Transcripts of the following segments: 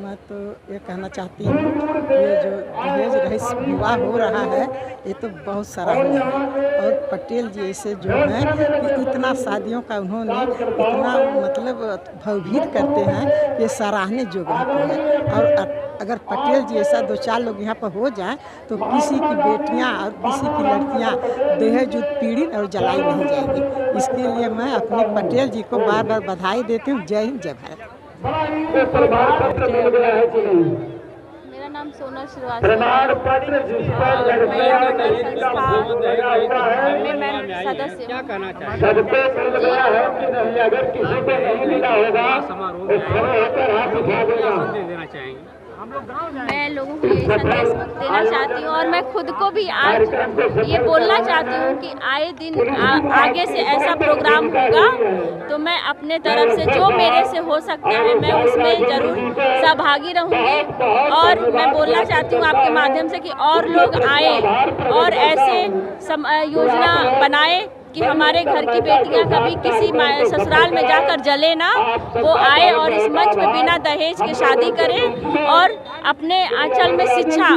मैं तो ये कहना चाहती हूँ कि ये जो दहेज रहित विवाह हो रहा है ये तो बहुत सराहनीय है। और पटेल जी ऐसे जो हैं कि इतना शादियों का उन्होंने इतना मतलब भवभीत करते हैं कि सराहने योग्य होते हैं। और अगर पटेल जी ऐसा 2-4 लोग यहाँ पर हो जाएं तो किसी की बेटियाँ और किसी की लड़कियाँ दहेज उत्पीड़ित और जलाई नहीं जाएगी। इसके लिए मैं अपने पटेल जी को बार बार बधाई देती हूँ। जय हिंद, जय भारत। मेरा नाम सोनल श्रीवास्तव में मैं सदस्य क्या हूँ। कहना देना चाहेंगे? मैं लोगों को ये संदेश देना चाहती हूँ और मैं खुद को भी आज ये बोलना चाहती हूँ कि आए दिन आगे से ऐसा प्रोग्राम होगा तो मैं अपने तरफ से जो मेरे से हो सकता है मैं उसमें ज़रूर सहभागी रहूँगी। और मैं बोलना चाहती हूँ आपके माध्यम से कि और लोग आए और ऐसे योजना बनाए कि हमारे घर की बेटियां कभी किसी ससुराल में जाकर जले ना, वो आए और इस मंच पे बिना दहेज के शादी करें और अपने आंचल में शिक्षा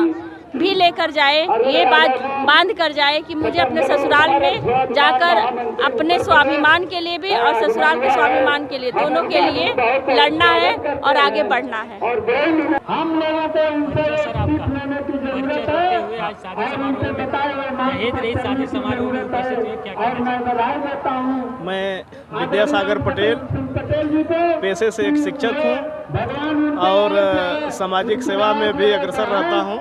भी लेकर जाए, ये बात बांध कर जाए कि मुझे अपने ससुराल में जाकर अपने स्वाभिमान के लिए भी और ससुराल के स्वाभिमान के लिए दोनों के लिए लड़ना है और आगे बढ़ना है। हम लोगों को सर आपका परिचय देते हुए आज शादी समारोह में दहेज रहित शादी समारोह में उपस्थित हुए, क्या कहना हूँ? मैं विद्यासागर पटेल पेशे से एक शिक्षक हूँ और सामाजिक सेवा में भी अग्रसर रहता हूँ।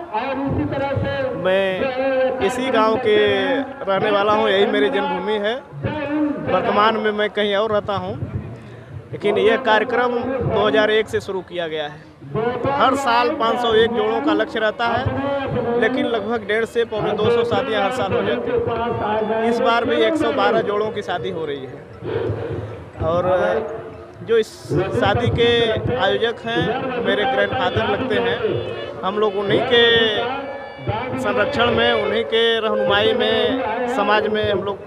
मैं इसी गांव के रहने वाला हूँ, यही मेरी जन्मभूमि है। वर्तमान में मैं कहीं और रहता हूँ, लेकिन यह कार्यक्रम 2001 से शुरू किया गया है। हर साल 501 जोड़ों का लक्ष्य रहता है, लेकिन लगभग 150 से पौने 200 शादियां हर साल हो जाती हैं। इस बार भी 112 जोड़ों की शादी हो रही है और जो इस शादी के आयोजक हैं मेरे ग्रैंडफादर लगते हैं। हम लोग उन्हीं के संरक्षण में, उन्हीं के रहनुमाई में समाज में हम लोग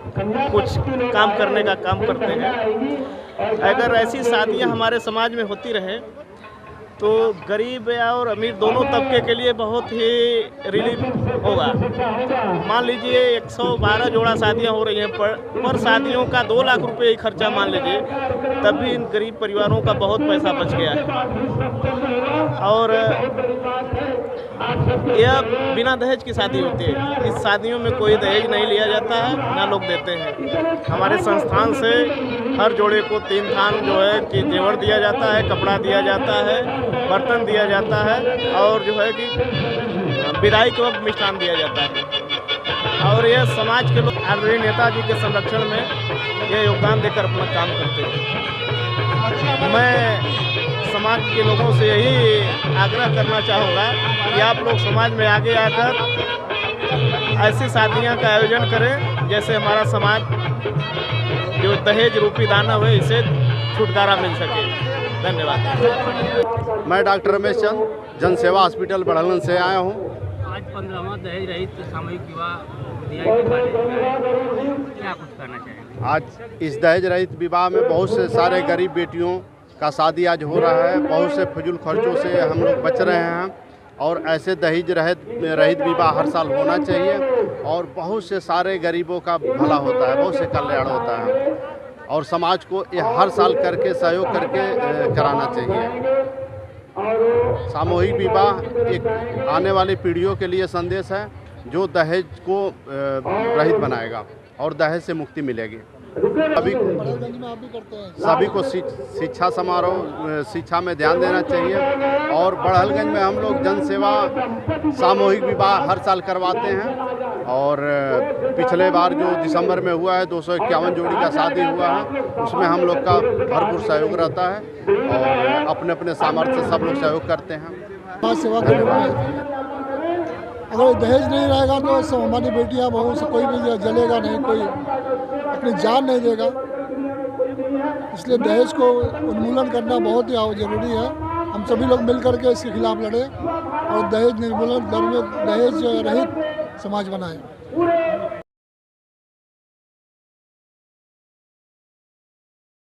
कुछ काम करने का काम करते हैं। अगर ऐसी शादियां हमारे समाज में होती रहे तो गरीब और अमीर दोनों तबके के लिए बहुत ही रिलीफ होगा। मान लीजिए 112 जोड़ा शादियां हो रही हैं, पर शादियों का 2 लाख रुपए ही खर्चा मान लीजिए, तब भी इन गरीब परिवारों का बहुत पैसा बच गया है। और यह बिना दहेज की शादी होती है। इस शादियों में कोई दहेज नहीं लिया जाता है, ना लोग देते हैं। हमारे संस्थान से हर जोड़े को 3 थान जो है कि जेवर दिया जाता है, कपड़ा दिया जाता है, बर्तन दिया जाता है और जो है कि विदाई के वक्त मिष्ठान दिया जाता है। और यह समाज के लोग आदरणीय नेताजी के संरक्षण में यह योगदान देकर अपना काम करते हैं। मैं समाज के लोगों से यही आग्रह करना चाहूँगा कि आप लोग समाज में आगे आकर ऐसी शादियाँ का आयोजन करें जैसे हमारा समाज जो दहेज रूपी दानव है इसे छुटकारा मिल सके। धन्यवाद। मैं डॉक्टर रमेश चंद जन सेवा हॉस्पिटल बढ़लन से आया हूँ। आज 15वां दहेज रहित सामूहिक विवाह दिया के बारे में क्या कुछ कहना चाहेंगे? आज इस दहेज रहित विवाह में बहुत से सारे गरीब बेटियों का शादी आज हो रहा है। बहुत से फजूल खर्चों से हम लोग बच रहे हैं और ऐसे दहेज रहित विवाह हर साल होना चाहिए और बहुत से सारे गरीबों का भला होता है, बहुत से कल्याण होता है और समाज को ये हर साल करके सहयोग करके कराना चाहिए। सामूहिक विवाह एक आने वाली पीढ़ियों के लिए संदेश है जो दहेज को रहित बनाएगा और दहेज से मुक्ति मिलेगी। सभी को शिक्षा समारोह शिक्षा में ध्यान देना चाहिए और बड़हलगंज में हम लोग जन सेवा सामूहिक विवाह हर साल करवाते हैं और पिछले बार जो दिसंबर में हुआ है 251 जोड़ी का शादी हुआ है, उसमें हम लोग का भरपूर सहयोग रहता है और अपने अपने सामर्थ्य से सब लोग सहयोग करते हैं। समाज सेवा के रूप में अगर दहेज नहीं रहेगा तो सब हमारी बेटियां बहू से कोई भी जलेगा नहीं, कोई अपनी जान नहीं देगा। इसलिए दहेज को उन्मूलन करना बहुत ही ज़रूरी है। हम सभी लोग मिल करके इसके खिलाफ लड़ें और दहेज निर्मूलन, दहेज रहित समाज बनाएं।